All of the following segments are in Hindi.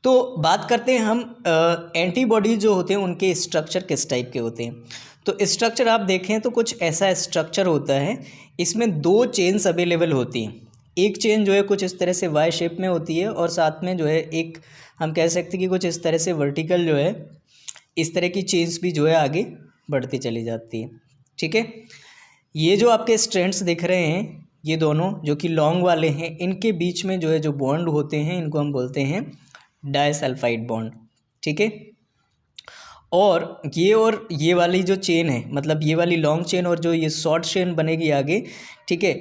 तो बात करते हैं हम एंटीबॉडी जो होते हैं उनके स्ट्रक्चर किस टाइप के होते हैं। तो स्ट्रक्चर आप देखें तो कुछ ऐसा स्ट्रक्चर होता है, इसमें 2 चेन्स अवेलेबल होती हैं। एक चेन जो है कुछ इस तरह से वाई शेप में होती है और साथ में जो है एक हम कह सकते हैं कि कुछ इस तरह से वर्टिकल जो है इस तरह की चेन्स भी जो है आगे बढ़ती चली जाती है। ठीक है, ये जो आपके स्ट्रैंड्स दिख रहे हैं ये दोनों जो कि लॉन्ग वाले हैं, इनके बीच में जो है जो बॉन्ड होते हैं इनको हम बोलते हैं डाइसल्फाइड बॉन्ड। ठीक है, और ये वाली जो चेन है, मतलब ये वाली लॉन्ग चेन और जो ये शॉर्ट चेन बनेगी आगे, ठीक है,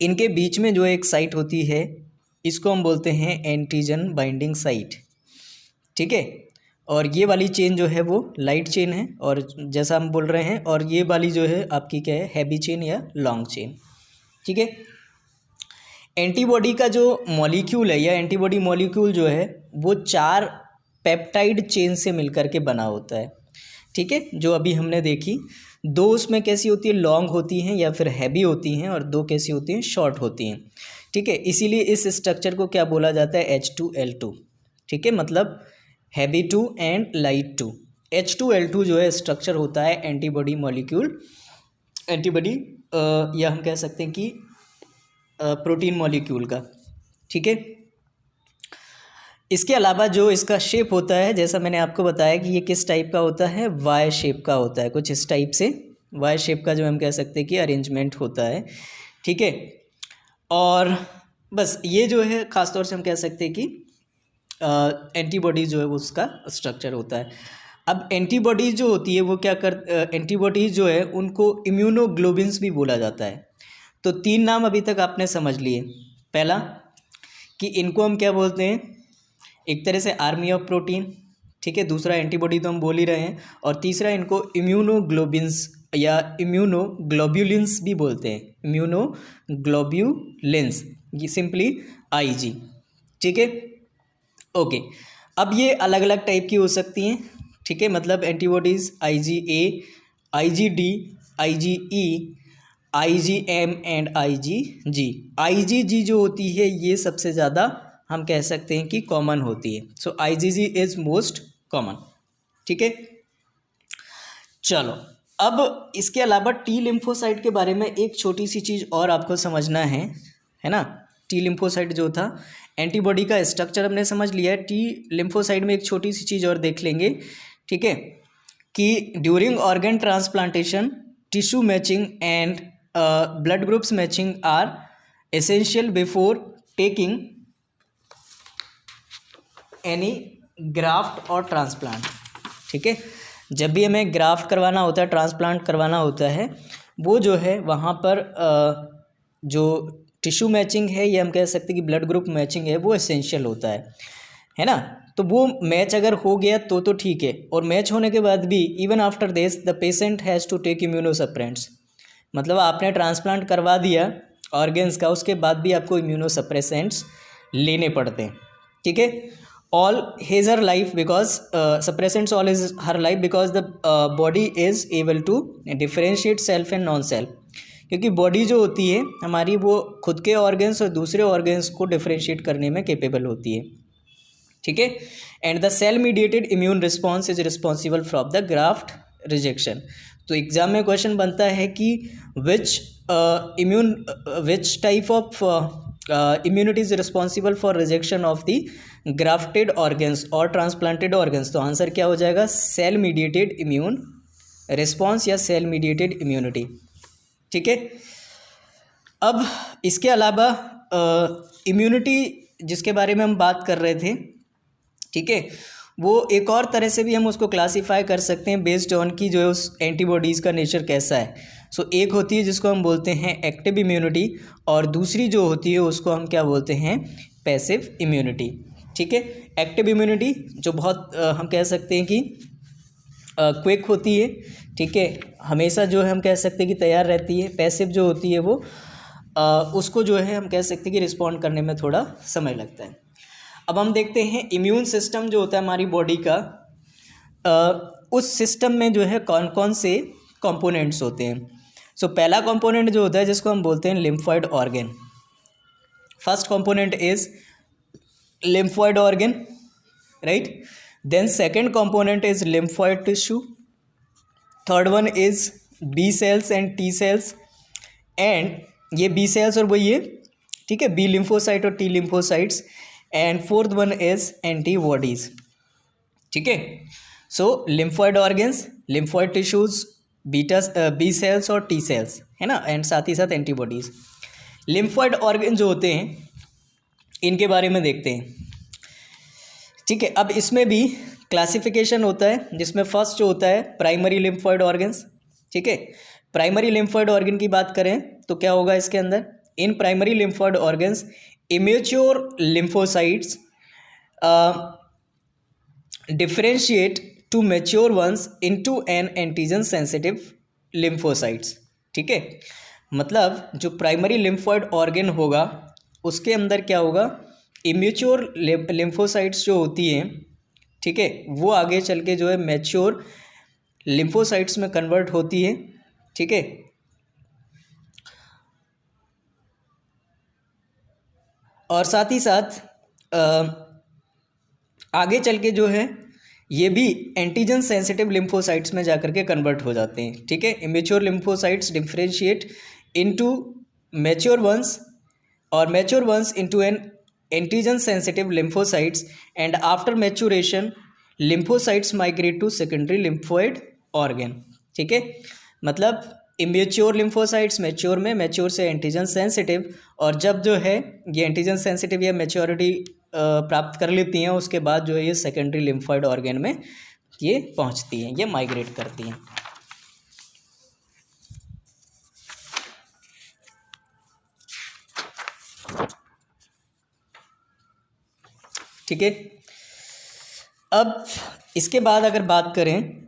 इनके बीच में जो एक साइट होती है इसको हम बोलते हैं एंटीजन बाइंडिंग साइट। ठीक है, और ये वाली चेन जो है वो लाइट चेन है और जैसा हम बोल रहे हैं, और ये वाली जो है आपकी क्या है, हैवी चेन या लॉन्ग चेन। ठीक है, एंटीबॉडी का जो मॉलिक्यूल है या एंटीबॉडी मॉलिक्यूल जो है वो 4 पेप्टाइड चेन से मिलकर के बना होता है। ठीक है, जो अभी हमने देखी, 2 उसमें कैसी होती है, लॉन्ग होती हैं या फिर हैवी होती हैं, और 2 कैसी होती हैं, शॉर्ट होती हैं। ठीक है, इसीलिए इस स्ट्रक्चर को क्या बोला जाता है, H2L2। ठीक है, मतलब हैवी 2 एंड लाइट 2। H2L2 जो है स्ट्रक्चर होता है एंटीबॉडी मॉलिक्यूल, एंटीबॉडी या हम कह सकते हैं कि प्रोटीन मॉलिक्यूल का। ठीक है, इसके अलावा जो इसका शेप होता है, जैसा मैंने आपको बताया कि ये किस टाइप का होता है, वाई शेप का होता है, कुछ इस टाइप से वाई शेप का जो हम कह सकते हैं कि अरेंजमेंट होता है। ठीक है, और बस ये जो है ख़ास तौर से हम कह सकते हैं कि एंटीबॉडी जो है वो उसका स्ट्रक्चर होता है। अब एंटीबॉडीज़ जो होती है वो क्या एंटीबॉडीज़ जो है उनको इम्यूनोग्लोबिन्स भी बोला जाता है। तो 3 नाम अभी तक आपने समझ लिए। पहला कि इनको हम क्या बोलते हैं, एक तरह से आर्मी ऑफ प्रोटीन। ठीक है, दूसरा एंटीबॉडी तो हम बोल ही रहे हैं, और तीसरा इनको इम्यूनोग्लोबिन्स या इम्यूनोग्लोब्यूलिन्स भी बोलते हैं, इम्यूनोग्लोब्यूलिन्स, ये सिंपली IG। ठीक है, ओके। अब ये अलग अलग टाइप की हो सकती हैं। ठीक है, मतलब antibodies IgA, IgD, IgE, IgM and IgG। IgG जो होती है ये सबसे ज़्यादा हम कह सकते हैं कि कॉमन होती है। सो IgG इज़ मोस्ट कॉमन। ठीक है, चलो अब इसके अलावा टी लिम्फोसाइट के बारे में एक छोटी सी चीज़ और आपको समझना है ना। टी लिम्फोसाइट जो था, एंटीबॉडी का स्ट्रक्चर हमने समझ लिया है। टी लिम्फोसाइट में एक छोटी सी चीज़ और देख लेंगे। ठीक है, कि during organ transplantation tissue matching and blood groups matching are essential before taking any graft or transplant। ठीक है, जब भी हमें ग्राफ्ट करवाना होता है, ट्रांसप्लांट करवाना होता है, वो जो है वहाँ पर जो टिश्यू मैचिंग है या हम कह सकते हैं कि ब्लड ग्रुप मैचिंग है वो एसेंशियल होता है ना। तो वो मैच अगर हो गया तो ठीक है, और मैच होने के बाद भी even after this the patient has to take immunosuppressants. मतलब आपने ट्रांसप्लांट करवा दिया ऑर्गेन्स का, उसके बाद भी आपको इम्यूनोसप्रेसेंट्स लेने पड़ते हैं। ठीक है, all his her life because suppressants all is her life because the body is able to differentiate self and non self. क्योंकि बॉडी जो होती है हमारी वो खुद के ऑर्गेन्स और दूसरे ऑर्गेन्स को डिफरेंशिएट करने में कैपेबल होती है। ठीक है, and the cell mediated immune response is responsible from the graft rejection. तो एग्जाम में क्वेश्चन बनता है कि which type of immunity is responsible for rejection of the grafted organs और ट्रांसप्लांटेड ऑर्गन्स। तो आंसर क्या हो जाएगा, सेल मीडिएटेड इम्यून रिस्पॉन्स या सेल मीडिएटेड इम्यूनिटी। ठीक है, अब इसके अलावा इम्यूनिटी जिसके बारे में हम बात कर रहे थे, ठीक है, वो एक और तरह से भी हम उसको क्लासीफाई कर सकते हैं बेस्ड ऑन की जो है उस एंटीबॉडीज़ का नेचर कैसा है। सो एक होती है जिसको हम बोलते हैं एक्टिव इम्यूनिटी, और दूसरी जो होती है उसको हम क्या बोलते हैं, पैसिव इम्यूनिटी। ठीक है, एक्टिव इम्यूनिटी जो बहुत हम कह सकते हैं कि क्विक होती है। ठीक है, हमेशा जो है हम कह सकते हैं कि तैयार रहती है। पैसिव जो होती है वो उसको जो है हम कह सकते हैं कि रिस्पॉन्ड करने में थोड़ा समय लगता है। अब हम देखते हैं इम्यून सिस्टम जो होता है हमारी बॉडी का, उस सिस्टम में जो है कौन कौन से कंपोनेंट्स होते हैं। सो पहला कंपोनेंट जो होता है जिसको हम बोलते हैं lymphoid organ. First component is lymphoid organ. Right. Then second component is lymphoid tissue. Third one is B cells and T cells. And ये बी सेल्स और वो ये, ठीक है, बी लिम्फोसाइट और T lymphocytes. And fourth one is antibodies. ठीक है. So lymphoid organs, lymphoid tissues, B cells और टी सेल्स, है ना, एंड साथ ही साथ एंटीबॉडीज. लिम्फोइड ऑर्गन जो होते हैं इनके बारे में देखते हैं. ठीक है. अब इसमें भी क्लासिफिकेशन होता है, जिसमें फर्स्ट जो होता है प्राइमरी लिम्फोइड ऑर्गन्स. ठीक है. प्राइमरी लिम्फोइड ऑर्गन की बात करें तो क्या होगा इसके अंदर, in primary lymphoid organs immature lymphocytes differentiate to mature ones into an antigen sensitive lymphocytes. ठीक है. मतलब जो प्राइमरी लिम्फोइड ऑर्गन होगा उसके अंदर क्या होगा, इमेच्योर लिम्फोसाइट्स जो होती हैं, ठीक है, वो आगे चल के जो है मैच्योर लिम्फोसाइट्स में कन्वर्ट होती है. ठीक है. और साथ ही साथ आगे चल के जो है ये भी एंटीजन सेंसिटिव लिम्फोसाइट्स में जाकर के कन्वर्ट हो जाते हैं. ठीक है. Immature lymphocytes differentiate into mature ones और mature ones into an antigen sensitive lymphocytes. And after maturation lymphocytes migrate to secondary lymphoid organ. ठीक है. मतलब इमेच्योर लिम्फोसाइट्स मैच्योर में, मैच्योर से एंटीजन सेंसिटिव, और जब जो है ये एंटीजन सेंसिटिव या मैच्योरिटी प्राप्त कर लेती हैं उसके बाद जो है ये सेकेंडरी लिम्फोइड ऑर्गन में ये पहुंचती हैं, ये माइग्रेट करती हैं. ठीक है. अब इसके बाद अगर बात करें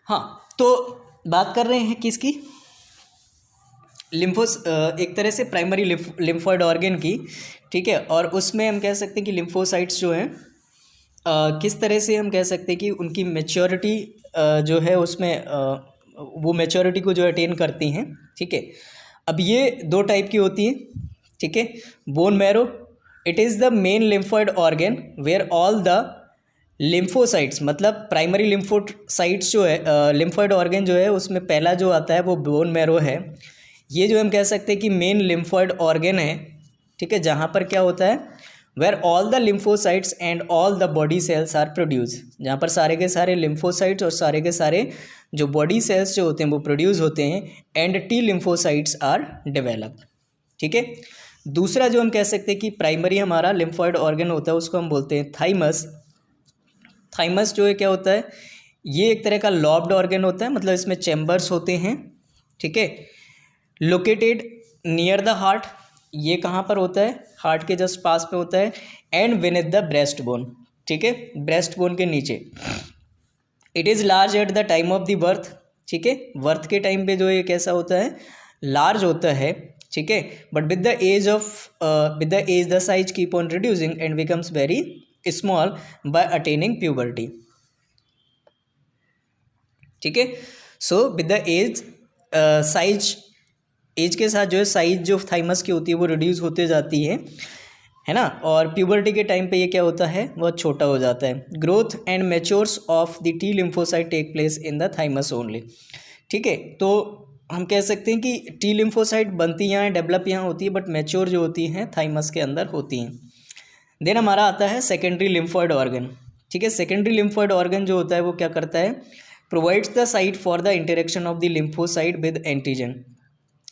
हाँ, तो बात कर रहे हैं किसकी, एक तरह से प्राइमरी लिम्फोइड ऑर्गन की. ठीक है. और उसमें हम कह सकते हैं कि लिम्फोसाइट्स जो हैं किस तरह से हम कह सकते हैं कि उनकी मैच्योरिटी जो है उसमें वो मैच्योरिटी को जो अटेन करती हैं. ठीक है. अब ये दो टाइप की होती हैं. ठीक है. Bone marrow, it is the main lymphoid organ where all the lymphocytes, मतलब प्राइमरी लिम्फोसाइट्स जो है लिम्फोइड ऑर्गन जो है उसमें पहला जो आता है वो बोन मैरो है. ये जो हम कह सकते हैं कि मेन लिम्फोइड ऑर्गन है. ठीक है. जहाँ पर क्या होता है, where all the lymphocytes and all the body cells are produce, जहाँ पर सारे के सारे लिम्फोसाइट्स और सारे के सारे जो बॉडी सेल्स जो होते हैं वो प्रोड्यूस होते हैं. And T lymphocytes are developed. ठीक है. दूसरा जो हम कह सकते हैं कि प्राइमरी हमारा लिम्फोइड ऑर्गन होता है उसको हम बोलते हैं थाइमस. थाइमस जो है क्या होता है, ये एक तरह का लॉब्ड ऑर्गन होता है, मतलब इसमें चैम्बर्स होते हैं. ठीक है. लोकेटेड नियर द हार्ट, ये कहाँ पर होता है, हार्ट के जस्ट पास पे होता है. And beneath the breast bone. ठीक है. ब्रेस्ट बोन के नीचे. It is large at the time of the birth. ठीक है. बर्थ के टाइम पे जो ये कैसा होता है, लार्ज होता है. ठीक है. But with the age the size keep on reducing and becomes very small by attaining puberty. ठीक है. सो विद द एज साइज, एज के साथ जो है साइज जो थाइमस की होती है वो रिड्यूस होते जाती है ना. और प्यूबर्टी के टाइम पे ये क्या होता है, बहुत छोटा हो जाता है. Growth and matures of the T lymphocyte take place in the thymus only. ठीक है. तो हम कह सकते हैं कि टी लिम्फोसाइट बनती यहाँ, डेवलप यहाँ होती है, बट मैच्योर जो होती हैं थाइमस के अंदर होती हैं. देन हमारा आता है सेकेंडरी लिम्फोइड ऑर्गन. ठीक है. सेकेंडरी लिम्फोइड ऑर्गन जो होता है वो क्या करता है, provides the site for the interaction of the lymphocyte with antigen.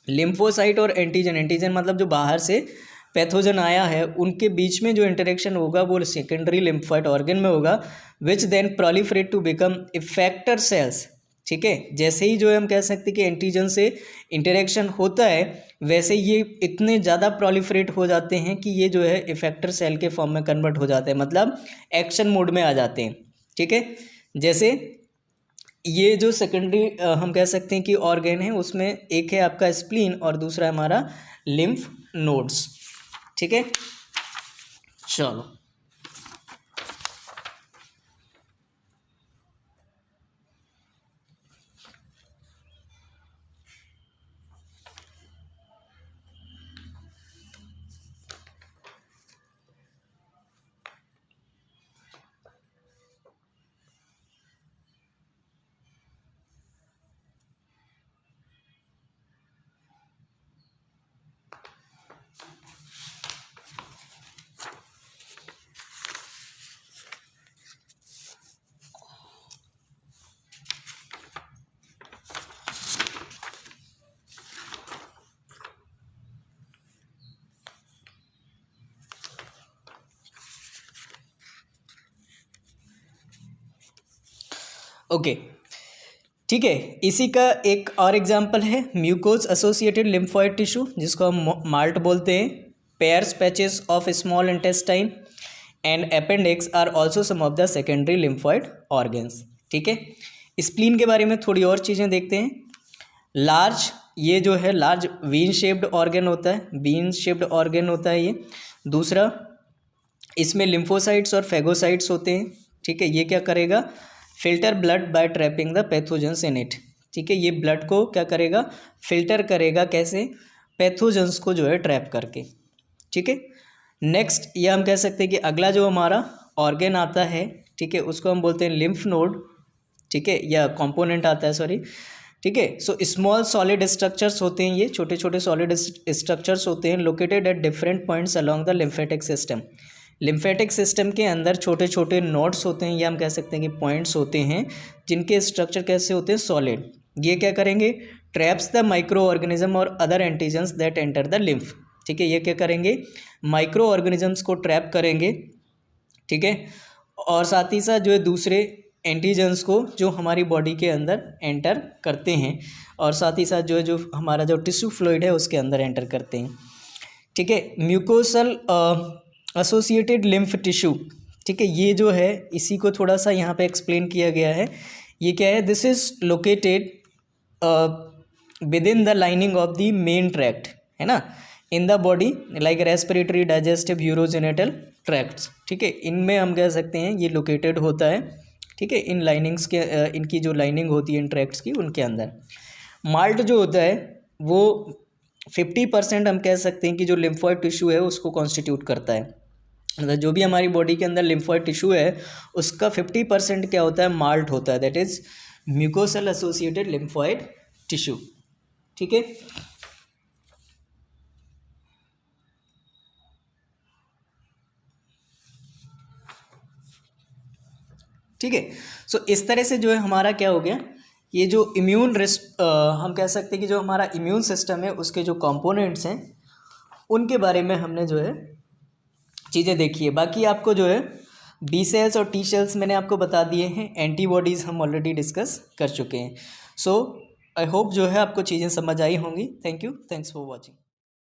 Lymphocyte और एंटीजन, एंटीजन मतलब जो बाहर से पैथोजन आया है उनके बीच में जो इंटरेक्शन होगा वो सेकेंडरी लिम्फोइड ऑर्गन में होगा, which then proliferate to become effector cells. ठीक है. जैसे ही जो है हम कह सकते हैं कि एंटीजन से इंटरेक्शन होता है वैसे ये इतने ज़्यादा प्रोलिफरेट हो जाते हैं कि ये जो है इफेक्टर सेल के फॉर्म में कन्वर्ट हो जाते हैं, मतलब एक्शन मोड में आ जाते हैं. ठीक है. जैसे ये जो सेकेंडरी हम कह सकते हैं कि ऑर्गन है, उसमें एक है आपका स्प्लीन और दूसरा हमारा लिम्फ नोड्स। ठीक है, चलो ओके, ठीक है। इसी का एक और एग्जांपल है म्यूकोज एसोसिएटेड लिम्फोइड टिश्यू, जिसको हम माल्ट बोलते हैं। Peyer's patches of small intestine and appendix are also some of the secondary lymphoid organs. ठीक है, स्प्लीन के बारे में थोड़ी और चीज़ें देखते हैं। लार्ज, ये जो है लार्ज वीन शेप्ड ऑर्गन होता है, वीन शेप्ड ऑर्गन होता है ये। दूसरा, इसमें लिम्फोसाइट्स और फेगोसाइट्स होते हैं। ठीक है, ये क्या करेगा, filter blood bye trapping the pathogens in it. ठीक है, ये ब्लड को क्या करेगा, फिल्टर करेगा, कैसे, पैथोजेंस को जो है ट्रैप करके। ठीक है, नेक्स्ट ये हम कह सकते हैं कि अगला जो हमारा ऑर्गन आता है, ठीक है, उसको हम बोलते हैं लिम्फ नोड। ठीक है, या कंपोनेंट आता है, सॉरी। ठीक है, सो स्मॉल सॉलिड स्ट्रक्चर्स होते हैं, ये छोटे छोटे सॉलिड स्ट्रक्चर्स होते हैं, located at different points along the lymphatic system. Lymphatic system के अंदर छोटे छोटे नोड्स होते हैं, या हम कह सकते हैं कि पॉइंट्स होते हैं, जिनके स्ट्रक्चर कैसे होते हैं, सॉलिड। ये क्या करेंगे, ट्रैप्स द माइक्रो ऑर्गेनिज्म और other antigens that enter the lymph. ठीक है, ये क्या करेंगे, माइक्रो ऑर्गेनिजम्स को ट्रैप करेंगे। ठीक है, और साथ ही साथ जो है दूसरे एंटीजेंस को जो हमारी बॉडी के अंदर एंटर करते हैं, और साथ ही साथ जो हमारा जो टिश्यू फ्लूइड है उसके अंदर एंटर करते हैं। ठीक है, म्यूकोसल एसोसिएटेड लिम्फ टिश्यू। ठीक है, ये जो है इसी को थोड़ा सा यहाँ पे एक्सप्लेन किया गया है। ये क्या है, this is located within the lining of the main tract, है ना, in the body, like respiratory, digestive, urogenital tracts. ठीक है, इनमें हम कह सकते हैं ये लोकेटेड होता है। ठीक है, इन लाइनिंग्स के इनकी जो लाइनिंग होती है इन ट्रैक्ट्स की, उनके अंदर माल्ट जो होता है वो 50% हम कह सकते हैं कि जो लिम्फोइड टिश्यू है उसको कॉन्स्टिट्यूट करता है। मतलब जो भी हमारी बॉडी के अंदर लिम्फोइड टिश्यू है उसका 50% क्या होता है, माल्ट होता है, that is mucosal associated lymphoid tissue. ठीक है, ठीक है। सो इस तरह से जो है हमारा क्या हो गया, ये जो इम्यून हम कह सकते हैं कि जो हमारा इम्यून सिस्टम है उसके जो कंपोनेंट्स हैं उनके बारे में हमने जो है चीज़ें देखी है। बाकी आपको जो है बी सेल्स और टी सेल्स मैंने आपको बता दिए हैं, एंटीबॉडीज़ हम ऑलरेडी डिस्कस कर चुके हैं। सो आई होप जो है आपको चीज़ें समझ आई होंगी। Thank you, thanks for watching.